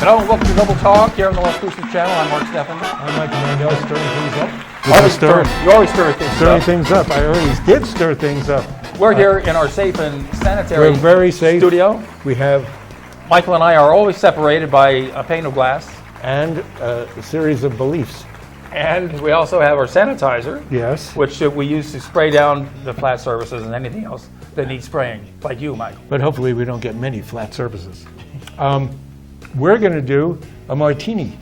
Hello and welcome to Double Talk here on the Lost Boosters channel. I'm Mark Steffen. I'm Mike Mandel, stirring things up. You always stir things Stirring up. things up. I always did stir things up. We're here in our safe and sanitary We're very safe. studio. We have Michael and I are always separated by a pane of glass. and a series of beliefs. And we also have our sanitizer, Yes. which we use to spray down the flat surfaces and anything else that needs spraying, like you, Michael. But hopefully we don't get many flat surfaces. We're going to do a martini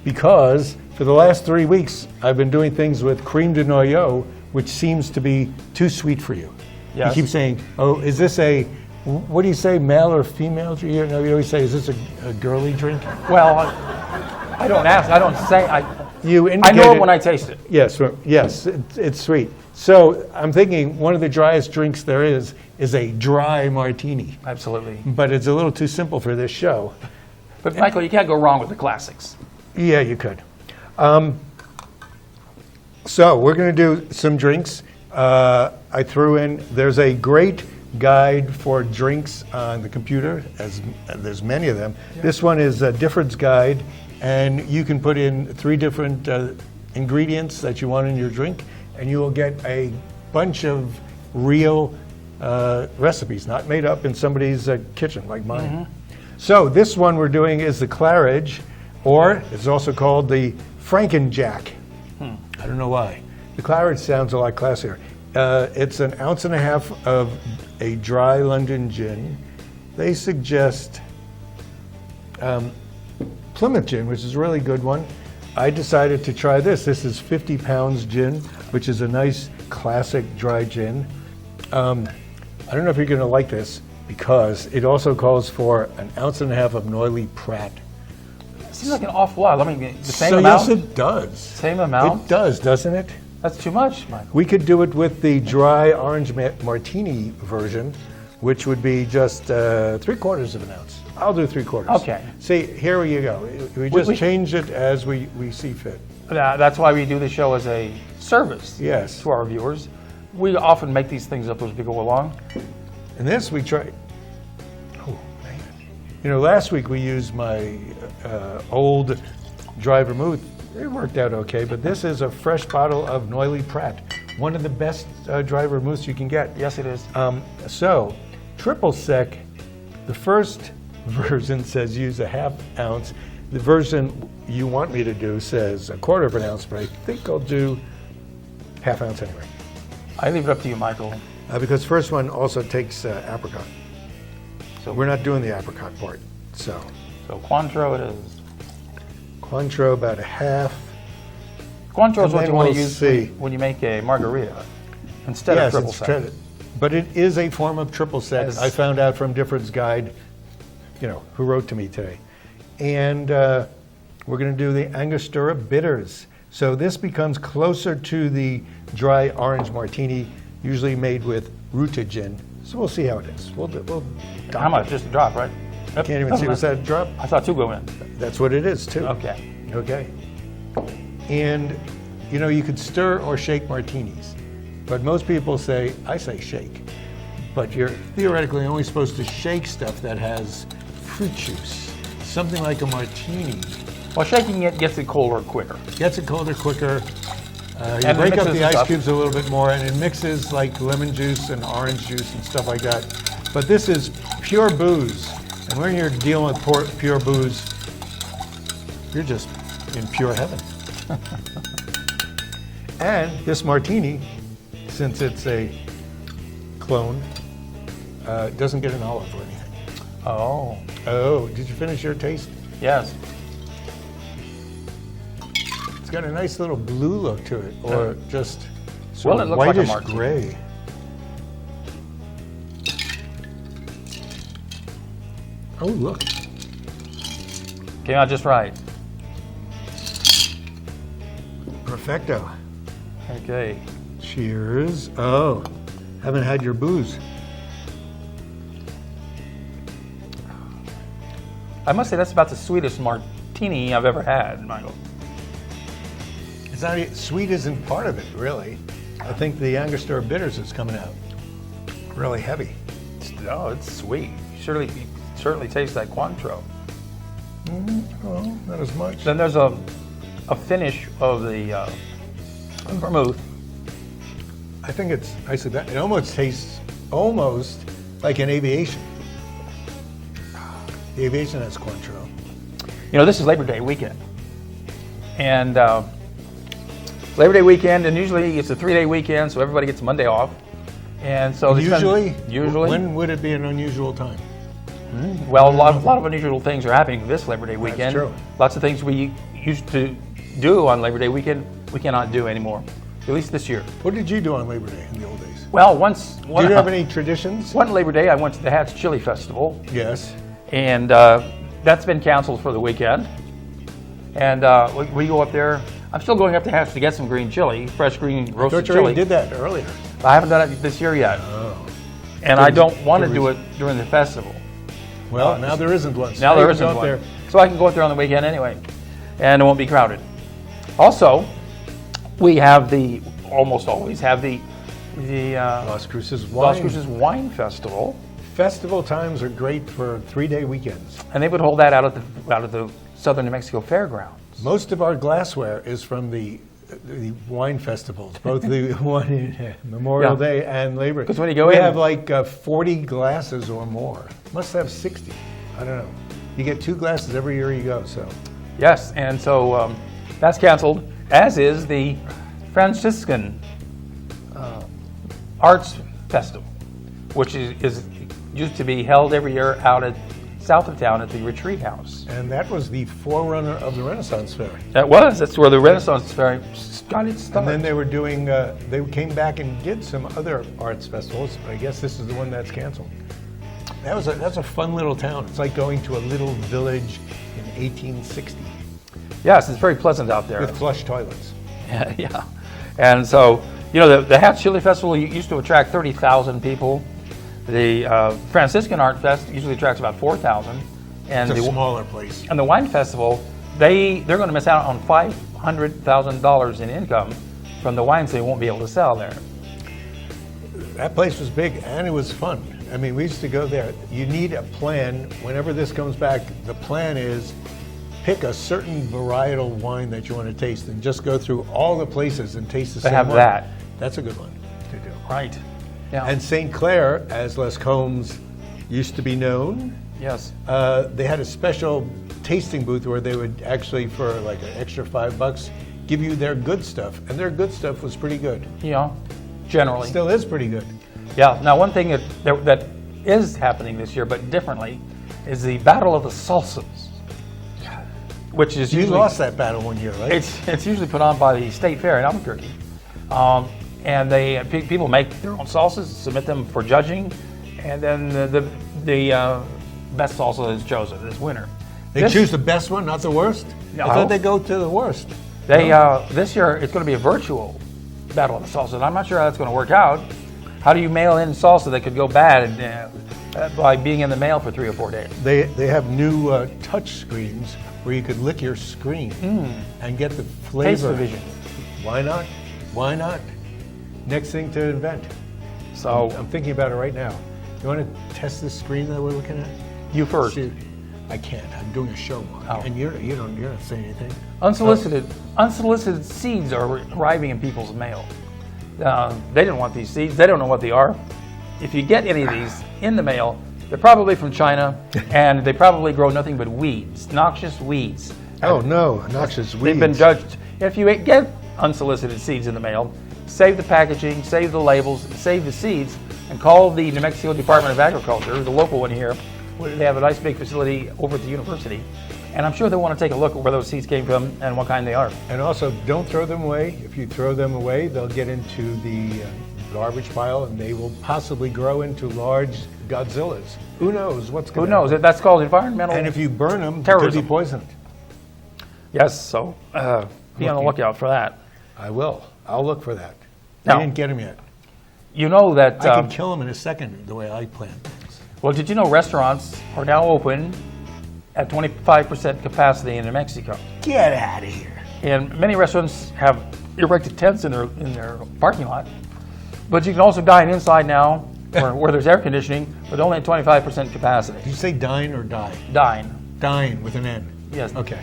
because for the last 3 weeks I've been doing things with creme de noyau, which seems to be too sweet for you. Yes. You keep saying, oh, is this a, what do you say, male or female? You always say, is this a girly drink? Well, I don't ask. I don't say. You I indicated, know it when I taste it. Yes, it's sweet. So I'm thinking one of the driest drinks there is a dry martini. Absolutely. But it's a little too simple for this show. But Michael, you can't go wrong with the classics. Yeah, you could. So we're going to do some drinks. I threw in, there's a great guide for drinks on the computer, as there's many of them. Yeah. This one is a Difford's Guide, and you can put in 3 different ingredients that you want in your drink, and you will get a bunch of real recipes, not made up in somebody's kitchen like mine. Mm-hmm. So this one we're doing is the Claridge, or it's also called the Frankenjack. I don't know why. The Claridge sounds a lot classier. It's 1.5 ounces of a dry London gin. They suggest Plymouth gin, which is a really good one. I decided to try this. This is 50 pounds gin, which is a nice classic dry gin. I don't know if you're going to like this because it also calls for 1.5 ounces of Noilly Prat. It seems like an awful lot. I mean, the same So amount? yes, it does. Same amount? It does, doesn't it? That's too much, Michael. We could do it with the dry orange martini version, which would be just 3/4 of an ounce. I'll do 3/4. Okay. See, here you go. We just change it as we see fit. That's why we do the show as a service Yes. to our viewers. We often make these things up as we go along. And this we try. Oh man! You know, last week we used my old dry vermouth. It worked out okay, but this is a fresh bottle of Noilly Prat, one of the best dry vermouths you can get. Yes, it is. So, triple sec, the first version says use 1/2 ounce. The version you want me to do says 1/4 ounce, but I think I'll do 1/2 ounce anyway. I leave it up to you, Michael. Because first one also takes apricot. So we're not doing the apricot part. So Cointreau it is. Cointreau about 1/2. Cointreau is what you want to we'll use see. when you make a margarita instead of triple sec. But it is a form of triple sec. Yes. I found out from Difford's Guide, who wrote to me today. And we're going to do the Angostura bitters. So this becomes closer to the dry orange martini, usually made with Ruta gin. So we'll see how it is. We'll How much? Just a drop, right? Can't even see. Was that a drop? I thought 2 go in. That's what it is, too. Okay. Okay. And, you could stir or shake martinis. But most people say, I say shake. But you're theoretically only supposed to shake stuff that has fruit juice. Something like a martini. Well, shaking it gets it colder quicker. Gets it colder quicker. You And it break up mixes the the ice stuff. cubes a little bit more, and it mixes like lemon juice and orange juice and stuff like that. But this is pure booze. And when you're dealing with pure booze, you're just in pure heaven. And this martini, since it's a clone, doesn't get an olive or anything. Oh. Oh, did you finish your taste? Yes. It's got a nice little blue look to it, or just Well, sort it of looks like a whitish martini. gray. Oh, look. Came out just right. Perfecto. Okay. Cheers. Oh, haven't had your booze. I must say that's about the sweetest martini I've ever had, Michael. It's not sweet isn't part of it, really. I think the Angostura bitters is coming out really heavy. No, it's sweet. Certainly tastes like Cointreau. Well, not as much. Then there's a finish of the vermouth. I think I said that, it almost tastes like an aviation. The aviation has Cointreau. You know, this is Labor Day weekend. And Labor Day weekend, and usually it's a 3-day weekend, so everybody gets Monday off. And so they Usually? Usually. When would it be an unusual time? Well, a lot of unusual things are happening this Labor Day weekend. true. Lots of things we used to do on Labor Day weekend, we cannot do anymore, at least this year. What did you do on Labor Day in the old days? Well, Do you have any traditions? one Labor Day, I went to the Hatch Chili Festival, Yes. and that's been canceled for the weekend. And we go up there. I'm still going up to Hatch to get some green chili, fresh green I roasted thought you already chili. did that earlier. I haven't done it this year yet, Oh. and I don't want to good do it during the festival. Well, now there isn't one. Now there you can isn't go up one. there. So I can go up there on the weekend anyway, and it won't be crowded. Also, we almost always have the Las Cruces Wine. Las Cruces Wine Festival, Festival times are great for 3-day weekends. and they would hold that out at the Southern New Mexico Fairgrounds. Most of our glassware is from the wine festivals, both the one in Memorial Yeah. Day and Labor Day. 'Cause when you go we in- have like 40 glasses or more. Must have 60. I don't know. You get 2 glasses every year you go. So Yes, and so that's canceled, as is the Franciscan Arts Festival, which is used to be held every year out at south of town at the Retreat House. and that was the forerunner of the Renaissance Fair. That's where the Renaissance Fair got its start. And then they were doing. They came back and did some other arts festivals. But I guess this is the one that's canceled. That's a fun little town. It's like going to a little village in 1860 Yes, it's very pleasant out there. with flush toilets. Yeah. And so, you know, the Hatch Chili Festival used to attract 30,000 people. The Franciscan Art Fest usually attracts about 4,000. And It's a the smaller place. And the Wine Festival, they're going to miss out on $500,000 in income from the wines they won't be able to sell there. That place was big and it was fun. I mean, we used to go there. You need a plan. Whenever this comes back, the plan is pick a certain varietal wine that you want to taste and just go through all the places and taste the They same have one. that. That's a good one to do. Right. Yeah. And St. Clair, as Les Combs used to be known, yes. they had a special tasting booth where they would actually, for like an extra $5, give you their good stuff. And their good stuff was pretty good. Yeah. Generally. Still is pretty good. Yeah. Now, one thing that is happening this year, but differently, is the Battle of the Salsas, which is You usually lost that battle one year, right? it's usually put on by the State Fair in Albuquerque, and people make their own salsas, submit them for judging, and then the best salsa is chosen as winner. They choose the best one, not the worst? No. I thought they go to the worst. This year it's going to be a virtual Battle of the Salsas. And I'm not sure how that's going to work out. How do you mail in salsa that could go bad by being in the mail for 3 or 4 days? They have new touch screens where you could lick your screen and get the flavor. Taste division. Why not? Why not? Next thing to invent. So I'm thinking about it right now. You want to test this screen that we're looking at? you first. Shoot. I can't. I'm doing a show, Mark. Oh. And you're not saying anything. Unsolicited seeds are arriving in people's mail. They didn't want these seeds. They don't know what they are. If you get any of these in the mail, they're probably from China, and they probably grow nothing but weeds, noxious weeds. Oh no, noxious weeds. They've been judged. If you get unsolicited seeds in the mail, save the packaging, save the labels, save the seeds, and call the New Mexico Department of Agriculture, the local one here. They have a nice big facility over at the university, and I'm sure they'll want to take a look at where those seeds came from and what kind they are. And also, don't throw them away. If you throw them away, they'll get into the garbage pile, and they will possibly grow into large Godzillas. Who knows what's going Who to knows? happen? That's called environmental. And if you burn them, they could terrorism. be poisoned. Yes, so be on the lookout for that. I will. I'll look for that. Now- I didn't get them yet. You know that. I can kill them in a second the way I plan things. Well, did you know restaurants are now open at 25% capacity in New Mexico? Get out of here. And many restaurants have erected tents in their parking lot. But you can also dine inside now, where there's air conditioning, but only at 25% capacity. Did you say dine or die? Dine. Dine with an N. Yes. Okay.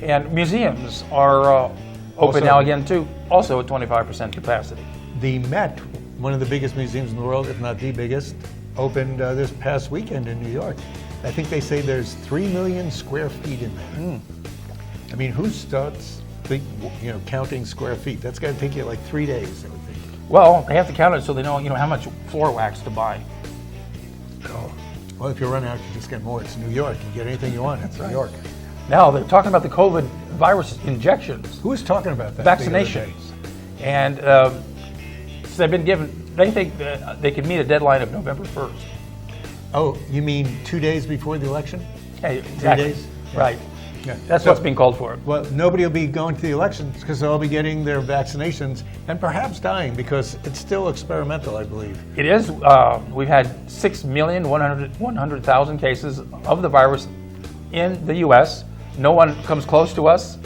And museums are open Also- now again too, also at 25% capacity. The Met, one of the biggest museums in the world, if not the biggest, opened this past weekend in New York. I think they say there's 3 million square feet in there. I mean, who starts counting square feet? That's got to take you like 3 days, I would think. Well, they have to count it so they know, how much floor wax to buy. Oh. Well, if you run out, you just get more. It's New York. You get anything you want. It's New York. Now they're talking about the COVID virus injections, Who was talking about that? the other day? vaccinations, and so they've been given. They think that they could meet a deadline of November 1st. Oh, you mean 2 days before the election? Hey, exactly. days? Yeah. Right. Yeah. That's So- what's being called for. Well, nobody will be going to the elections because they'll all be getting their vaccinations and perhaps dying because it's still experimental, I believe. It is. We've had 6,100,000 cases of the virus in the U.S. No one comes close to us.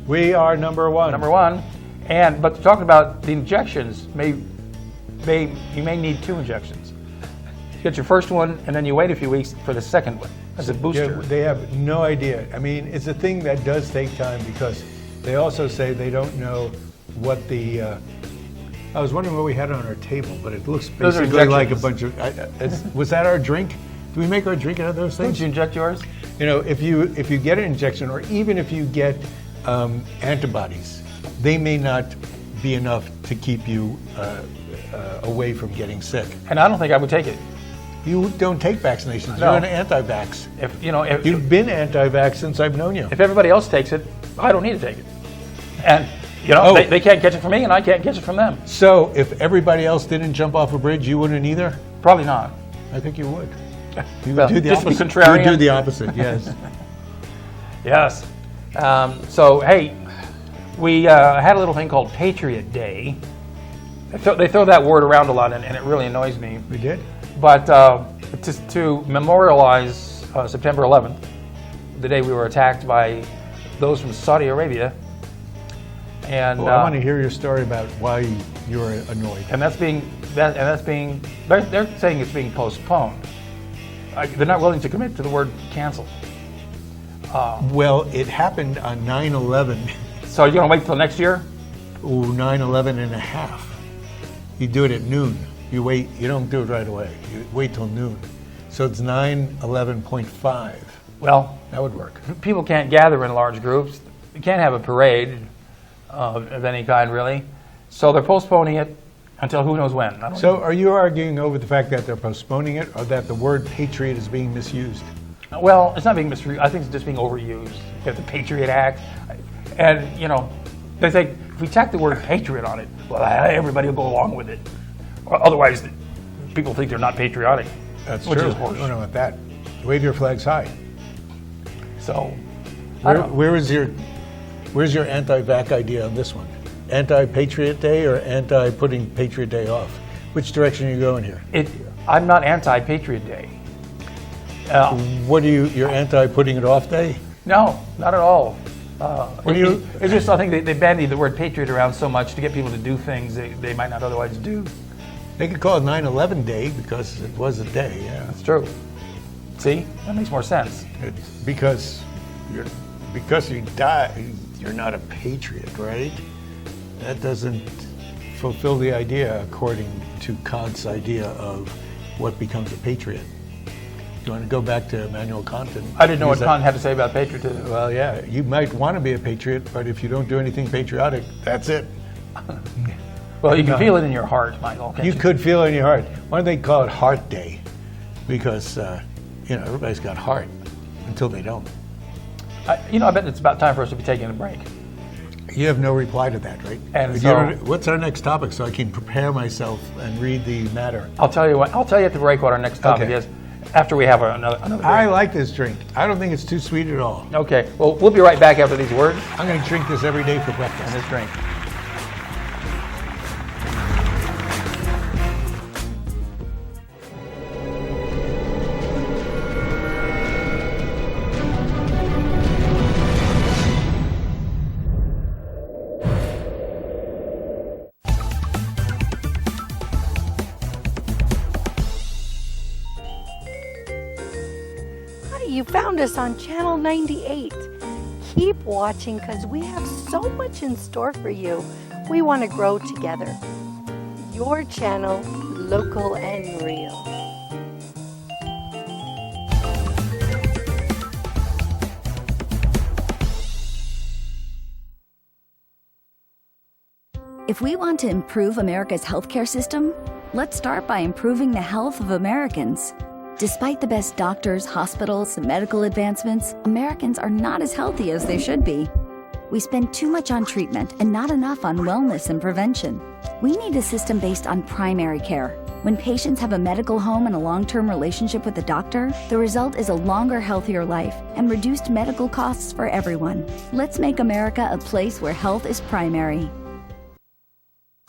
We are number one. Number one, but talking about the injections, you may need 2 injections. You get your first one, and then you wait a few weeks for the second one as a booster. Yeah, they have no idea. I mean, it's a thing that does take time because they also say they don't know what the. I was wondering what we had on our table, but it looks Those are basically like a injections. bunch of. Was that our drink? Do we make our drink out of those Did things? you inject yours? If you get an injection, or even if you get antibodies, they may not be enough to keep you away from getting sick. And I don't think I would take it. You don't take vaccinations. No. You're an anti-vax. If You've been anti-vax since I've known you. if everybody else takes it, I don't need to take it. And Oh. they can't catch it from me, and I can't catch it from them. So if everybody else didn't jump off a bridge, you wouldn't either? Probably not. I think you would. You Well, would do the just to be opposite. contrarian. You would do the opposite, yes. Yes. So hey, we had a little thing called Patriot Day. They throw that word around a lot, and it really annoys me. We did? But to memorialize September 11th, the day we were attacked by those from Saudi Arabia, and Well, I want to hear your story about why you were annoyed. they're saying it's being postponed. They're not willing to commit to the word cancel. Well, it happened on 9/11. So you're going to wait till next year? Ooh, 9/11 and a half. You do it at noon. You wait. You don't do it right away. You wait till noon. So it's 9/11.5. Well, That would work. people can't gather in large groups. You can't have a parade of any kind, really. So they're postponing it until who knows when. I don't So are you arguing over the fact that they're postponing it or that the word patriot is being misused? know. Well, it's not being misused. I think it's just being overused. You have the Patriot Act. And, they think if we tack the word patriot on it, well, everybody will go along with it. Or otherwise, people think they're not patriotic. That's which true. is horse. I don't know about that. Wave your flags high. So, I don't know. Where's your anti-vac idea on this one? Anti-Patriot Day or anti-putting Patriot Day off? Which direction are you going here? I'm not anti-Patriot Day. What are you're anti-putting it off day? No, not at all. It's just I think they bandied the word patriot around so much to get people to do things they might not otherwise do. They could call it 9/11 Day because it was a day, yeah. That's true. See, that makes more sense. It's because you die, you're not a patriot, right? That doesn't fulfill the idea according to Kant's idea of what becomes a patriot. You want to go back to Immanuel Kant? I didn't know what Kant had to say about patriotism. Well, yeah, you might want to be a patriot, but if you don't do anything patriotic, that's it. Well, you can feel it in your heart, Michael. Can't You could feel it in your heart. Why don't they call it Heart Day? Because, everybody's got heart until they don't. I bet it's about time for us to be taking a break. You have no reply to that, right? And You so- don't- what's our next topic so I can prepare myself and read the matter? I'll tell you at the break what our next topic Okay. is after we have another break. I like this drink. I don't think it's too sweet at all. Okay, well, we'll be right back after these words I'm going to drink this every day for and breakfast. this drink. Hi, you found us on Channel 98. Keep watching because we have so much in store for you. We want to grow together. Your channel, local and real. If we want to improve America's healthcare system, let's start by improving the health of Americans. Despite the best doctors, hospitals, and medical advancements, Americans are not as healthy as they should be. We spend too much on treatment and not enough on wellness and prevention. We need a system based on primary care. When patients have a medical home and a long-term relationship with a doctor, the result is a longer, healthier life and reduced medical costs for everyone. Let's make America a place where health is primary.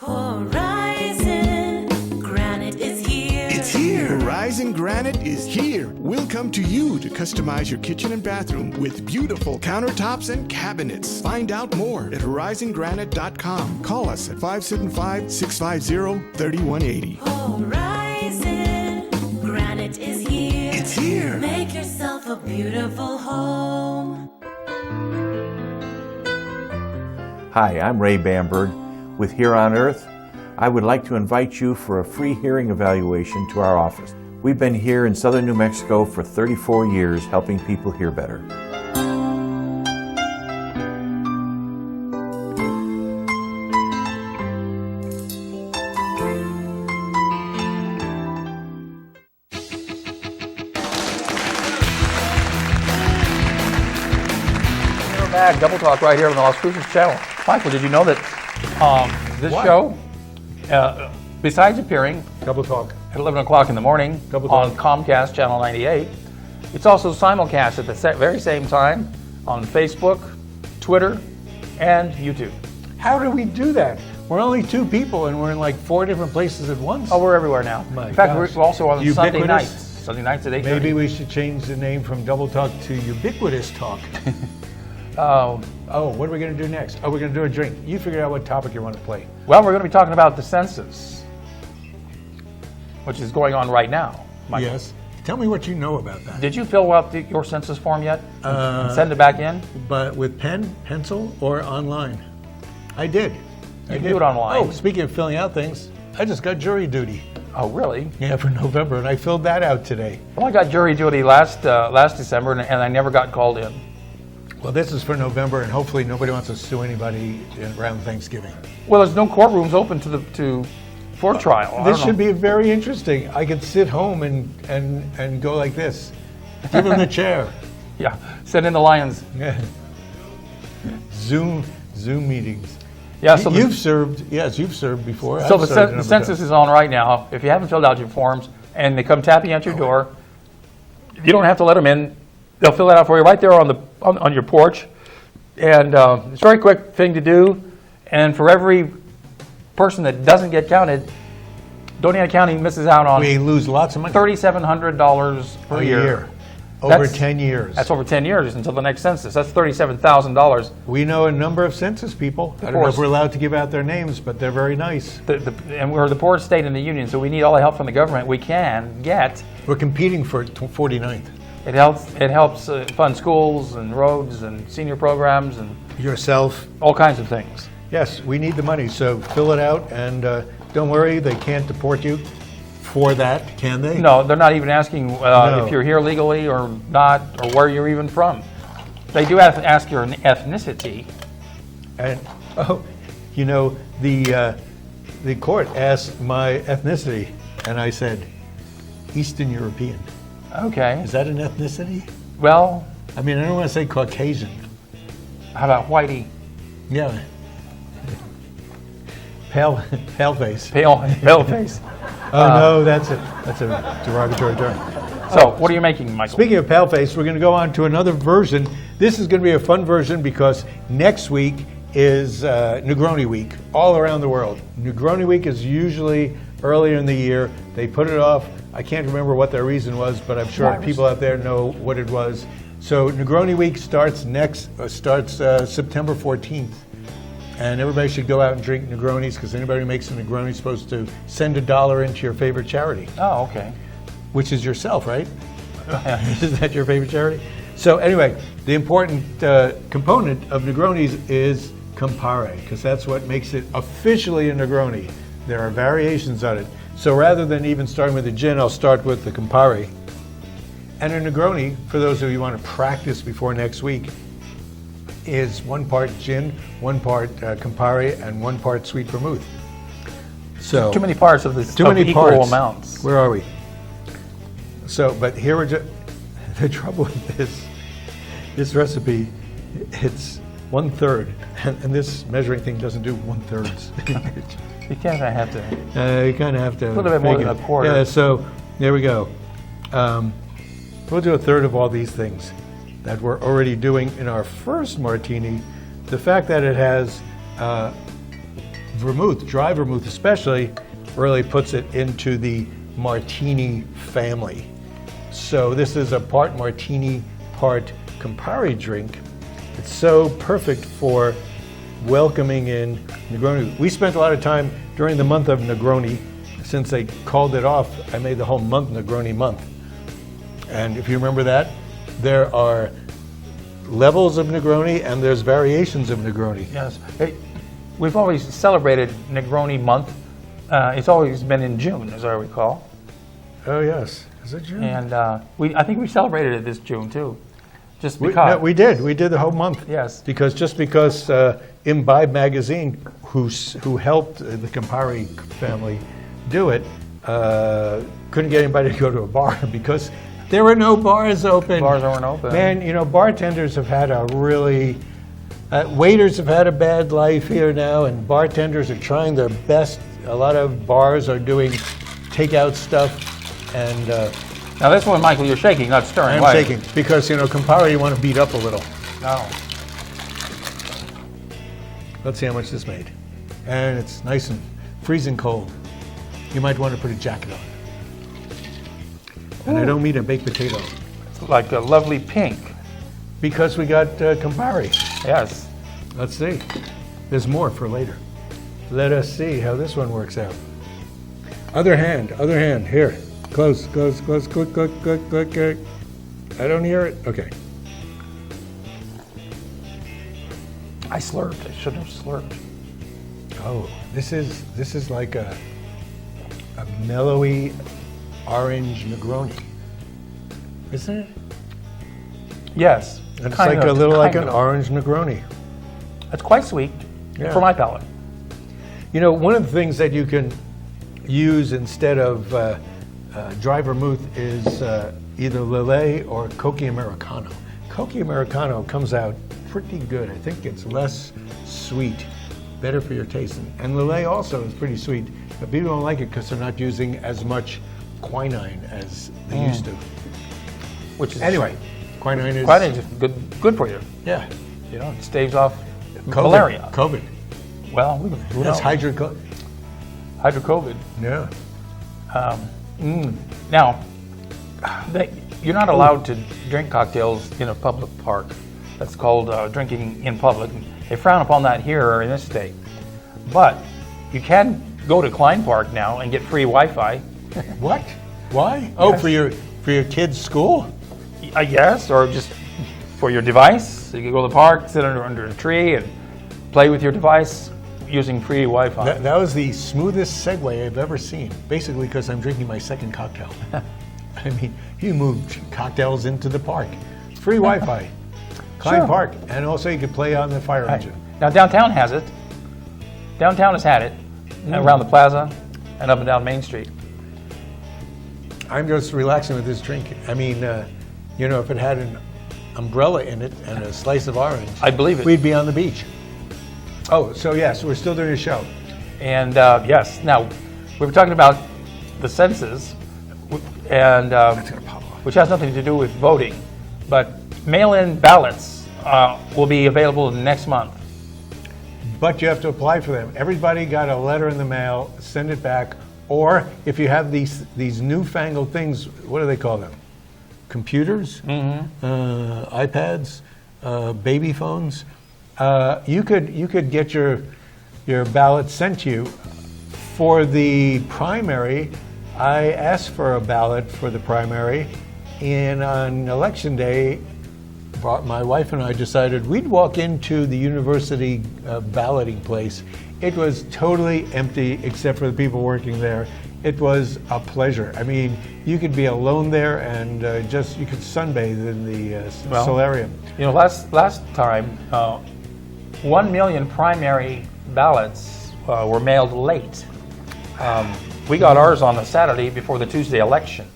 Horizon Granite is here. It's here. Horizon Granite is here. We'll come to you to customize your kitchen and bathroom with beautiful countertops and cabinets. Find out more at horizongranite.com. Call us at 575-650-3180. Horizon Granite is here. It's here. Make yourself a beautiful home. Hi, I'm Ray Bamberg with Here on Earth. I would like to invite you for a free hearing evaluation to our office. We've been here in southern New Mexico for 34 years helping people hear better. We're back, Double Talk right here on the Las Cruces channel. Michael, did you know that this What? show, besides appearing Double Talk. at 11 o'clock in the morning Double on Talk. Comcast Channel 98, it's also simulcast at the very same time on Facebook, Twitter, and YouTube. How do we do that? We're only two people and we're in like 4 different places at once. Oh, we're everywhere now. My In fact, gosh. we're also on Sunday Ubiquitous? nights. Sunday nights at 8:30. Maybe we should change the name from Double Talk to Ubiquitous Talk. Oh, Oh, what are we going to do next? Oh, we're going to do a drink. You figure out what topic you want to play. well, we're going to be talking about the census, which is going on right now. Michael. Yes. Tell me what you know about that. Did you fill out your census form yet? And send it back in? But with pen, pencil, or online? I did. You can do it online. Oh, speaking of filling out things, I just got jury duty. Oh, really? Yeah, for November, and I filled that out today. Well, I got jury duty last December, and I never got called in. Well, this is for November, and hopefully nobody wants to sue anybody around Thanksgiving. Well, there's no courtrooms open for trial. I This don't should know. be very interesting. I could sit home and go like this. Give him the chair. Yeah, send in the lions. Yeah. Zoom meetings. Yeah, so You've served before. So I've the served a number of census times. is on right now. If you haven't filled out your forms and they come tapping at your door, you don't have to let them in. They'll fill it out for you right there on your porch. And it's a very quick thing to do. And for every person that doesn't get counted, Doña County misses out on We lose lots of money. $3,700 per a year. Over That's- 10 years. That's over 10 years until the next census. That's $37,000. We know a number of census people. I don't know course. if we're allowed to give out their names, but they're very nice. And we're the poorest state in the union, so we need all the help from the government we can get. We're competing for 49th. It helps fund schools and roads and senior programs and Yourself. all kinds of things. Yes, we need the money, so fill it out, and don't worry, they can't deport you for that, can they? No, they're not even asking No. if you're here legally or not, or where you're even from. They do have to ask your ethnicity. And, oh, you know, the court asked my ethnicity, and I said, Eastern European. Okay. Is that an ethnicity? Well, I mean, I don't want to say Caucasian. how about whitey? Yeah. Pale face. Pale face. Oh, no, that's a derogatory term. So, what are you making, Michael? Speaking of pale face, we're going to go on to another version. This is going to be a fun version because next week is Negroni Week all around the world. Negroni Week is usually earlier in the year. They put it off. I can't remember what their reason was, but I'm sure Virus. people out there know what it was. So Negroni Week starts September 14th. And everybody should go out and drink Negronis because anybody who makes a Negroni is supposed to send $1 into your favorite charity, Oh, okay. which is yourself, right? Is that your favorite charity? So anyway, the important component of Negronis is Campari, because that's what makes it officially a Negroni. There are variations on it. So rather than even starting with the gin, I'll start with the Campari. And a Negroni, for those of you who want to practice before next week, is 1 part gin, 1 part Campari, and 1 part sweet vermouth. So Too many parts of this. too many equal parts. amounts. Where are we? So, but here we're just, the trouble with this recipe, it's 1/3, and this measuring thing doesn't do 1/3. You kind of have to. You kind of have to. A little bit more make than it- a quarter. Yeah, so there we go. We'll do 1/3 of all these things that we're already doing in our first martini. The fact that it has vermouth, dry vermouth especially, really puts it into the martini family. So this is a part martini, part Campari drink. It's so perfect for welcoming in Negroni. We spent a lot of time during the month of Negroni. Since they called it off, I made the whole month Negroni month. And if you remember that, there are levels of Negroni and there's variations of Negroni. Yes. Hey, we've always celebrated Negroni month. It's always been in June, as I recall. Oh yes, is it June? And I think we celebrated it this June too, just We, because. no, we did the whole month. Yes. Because Imbibe magazine, who helped the Campari family do it, couldn't get anybody to go to a bar because there were no bars open. Bars weren't open. Man, you know, bartenders have had a really, waiters have had a bad life here now, and bartenders are trying their best. A lot of bars are doing takeout stuff, and Now this one, Michael, you're shaking, not stirring. I'm Why? shaking because, you know, Campari you want to beat up a little. No. Let's see how much this made. And it's nice and freezing cold. You might want to put a jacket on. And I don't mean a baked potato. It's like a lovely pink. Because we got Campari. Yes. Let's see. There's more for later. Let us see how this one works out. Other hand, here. Close, quick. I don't hear it. Okay. I slurped. I shouldn't have slurped. Oh, this is like a mellowy orange Negroni, isn't it? Yes. It's kind like of, a little like kind an of. orange Negroni. It's quite sweet Yeah. for my palate. You know, one of the things that you can use instead of dry vermouth is either Lillet or Cochi Americano. Cochi Americano comes out pretty good. I think it's less sweet, better for your taste. And Lillet also is pretty sweet, but people don't like it because they're not using as much quinine as they used to. Which is Anyway, quinine is quite good for you. yeah. You know, it staves off malaria. COVID. Well, who That's knows? Hydro-COVID. Yeah. Now, you're not allowed to drink cocktails in a public park. That's called drinking in public. They frown upon that here in this state. But you can go to Klein Park now and get free Wi-Fi. What? Why? Oh, Yes. for your kids' school? I guess, or just for your device. You can go to the park, sit under a tree, and play with your device using free Wi-Fi. That was the smoothest segue I've ever seen. Basically, because I'm drinking my second cocktail. I mean, you moved cocktails into the park. Free Wi-Fi. Klein Sure. Park. And also you could play on the fire engine. Now, downtown has it. Downtown has had it around the plaza and up and down Main Street. I'm just relaxing with this drink. I mean, you know, if it had an umbrella in it and a slice of orange, I believe it. we'd be on the beach. Oh, so yes, we're still doing a show. And yes, now we were talking about the census, and which has nothing to do with voting, but mail-in ballots will be available next month. But you have to apply for them. Everybody got a letter in the mail, send it back, or if you have these newfangled things, what do they call them? Computers, iPads, baby phones. You could get your ballot sent to you. For the primary, I asked for a ballot for the primary, And on election day, my wife and I decided we'd walk into the university balloting place. It was totally empty except for the people working there. It was a pleasure. I mean, you could be alone there and you could sunbathe in the solarium. You know, last time, 1 million primary ballots were mailed late. We got ours on the Saturday before the Tuesday election.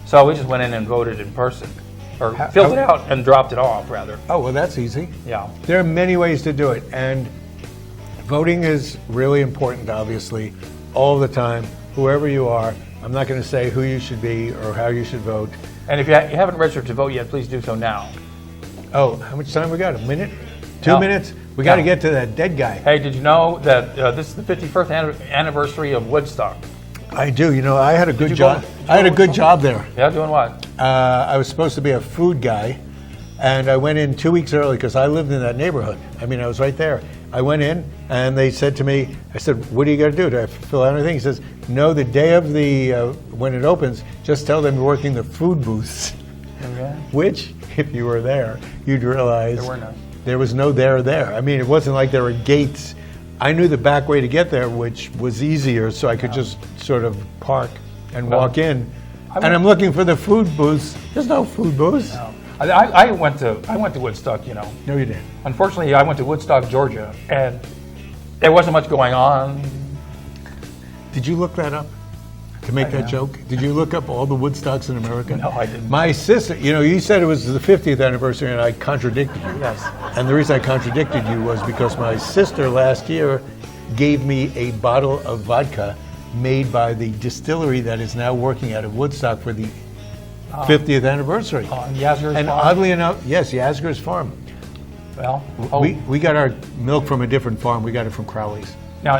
So we just went in and voted in person, or filled it out and dropped it off, rather. Oh, well, that's easy. Yeah. There are many ways to do it, and voting is really important, obviously, all the time, whoever you are. I'm not going to say who you should be or how you should vote. And if you haven't registered to vote yet, please do so now. Oh, how much time we got? A minute? 2 minutes? We got to get to that dead guy. Hey, did you know that this is the 51st anniversary of Woodstock? I do. You know, I had a good you job. go- I had a good job there. Yeah, doing what? I was supposed to be a food guy, and I went in 2 weeks early because I lived in that neighborhood. I mean, I was right there. I went in, and they said to me, I said, what do you got to do? Do I fill out anything? He says, no, the day of the, when it opens, just tell them you're working the food booths. Okay. Which, if you were there, you'd realize There were none. there was no there. I mean, it wasn't like there were gates. I knew the back way to get there, which was easier, so I could just sort of park and walk in. And I'm looking for the food booths. There's no food booths. No. I went to Woodstock, you know. No, you didn't. Unfortunately, I went to Woodstock, Georgia, and there wasn't much going on. Did you look that up to make that joke? Did you look up all the Woodstocks in America? No, I didn't. My sister, you know, you said it was the 50th anniversary and I contradicted you. Yes. And the reason I contradicted you was because my sister last year gave me a bottle of vodka made by the distillery that is now working out of Woodstock for the 50th anniversary. On Yazger's And farm? oddly enough, yes, Yazger's farm. Well, We got our milk from a different farm. We got it from Crowley's. now,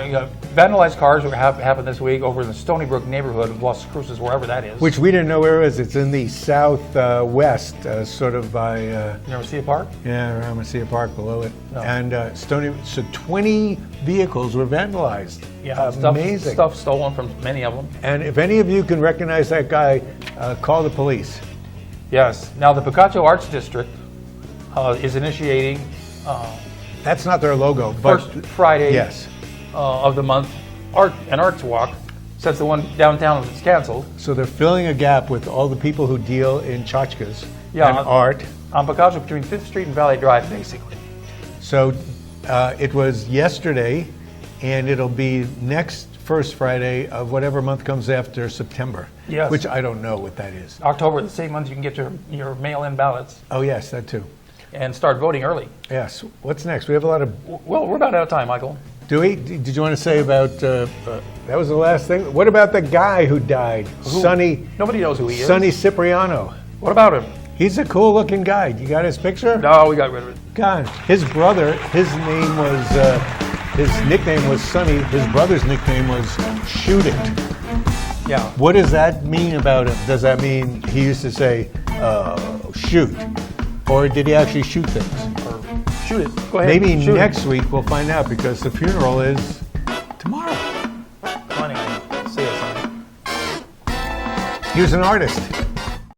vandalized cars happened this week over in the Stony Brook neighborhood of Las Cruces, wherever that is. Which we didn't know where it was. It's in the southwest, sort of by, You never see a park? around Mesilla Park below it. Oh. And so 20 vehicles were vandalized. Yeah, Amazing. stuff stolen from many of them. And if any of you can recognize that guy, call the police. Yes. Now, the Picacho Arts District is initiating That's not their logo, but first Friday yes. Of the month an arts walk, since the one downtown is canceled. So they're filling a gap with all the people who deal in tchotchkes Yeah. and art. On Picacho between 5th Street and Valley Drive, basically. So it was yesterday, and it'll be next first Friday of whatever month comes after September. Yes. Which I don't know what that is. October, the same month you can get your mail-in ballots Oh yes, that too. and start voting early. Yes. What's next? We have a lot of. Well, we're about out of time, Michael. Do we? Did you want to say about? That was the last thing. What about the guy who died? Sonny. Nobody knows who he is. Sonny Cipriano. What about him? He's a cool-looking guy. You got his picture? No, we got rid of it. God, his brother. His name was. His nickname was Sonny. His brother's nickname was Shoot It. Yeah. What does that mean about him? Does that mean he used to say, shoot? Or did he actually shoot things? Or shoot it. Go ahead. Maybe shoot next week we'll find out because the funeral is tomorrow. It. Come on in. See you, Sonny. He was an artist.